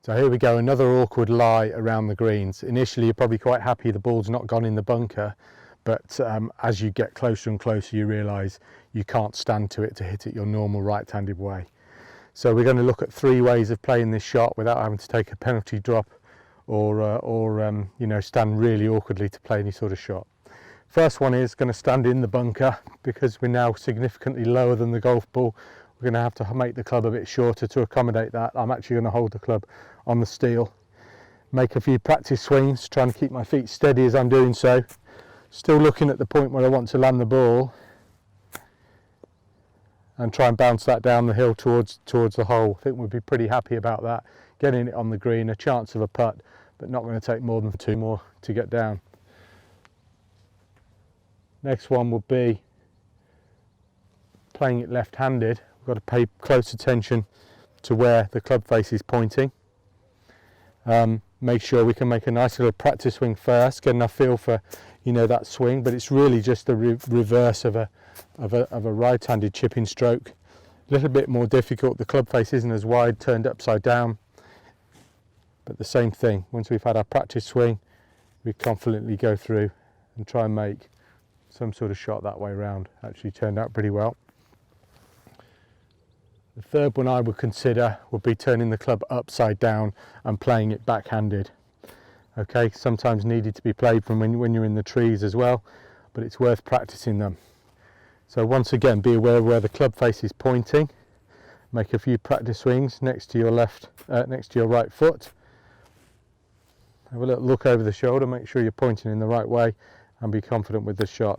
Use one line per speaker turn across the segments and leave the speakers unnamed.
So here we go, another awkward lie around the greens. Initially you're probably quite happy the ball's not gone in the bunker, but as you get closer and closer you realise you can't stand to it to hit it your normal right-handed way. So we're going to look at 3 ways of playing this shot without having to take a penalty drop or you know, stand really awkwardly to play any sort of shot. First one is going to stand in the bunker because we're now significantly lower than the golf ball. We're going to have to make the club a bit shorter to accommodate that. I'm actually going to hold the club on the steel, make a few practice swings, trying to keep my feet steady as I'm doing so, still looking at the point where I want to land the ball, and try and bounce that down the hill towards the hole. I think we'd be pretty happy about that, getting it on the green, a chance of a putt, but not going to take more than 2 more to get down. Next one will be playing it left-handed. We've got to pay close attention to where the club face is pointing. Make sure we can make a nice little practice swing first, get enough feel for, you know, that swing, but it's really just the reverse of a right-handed chipping stroke. A little bit more difficult, the club face isn't as wide, turned upside down, but the same thing. Once we've had our practice swing, we confidently go through and try and make some sort of shot that way around. Actually turned out pretty well. The third one I would consider would be turning the club upside down and playing it backhanded. Okay, sometimes needed to be played from when you're in the trees as well, but it's worth practicing them. So once again, be aware of where the club face is pointing. Make a few practice swings next to your right foot. Have a little look over the shoulder, make sure you're pointing in the right way, and be confident with the shot.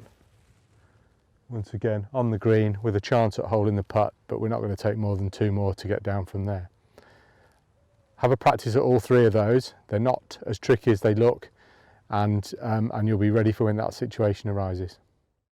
Once again, on the green with a chance at holding the putt, but we're not going to take more than 2 more to get down from there. Have a practice at all 3 of those. They're not as tricky as they look, and you'll be ready for when that situation arises.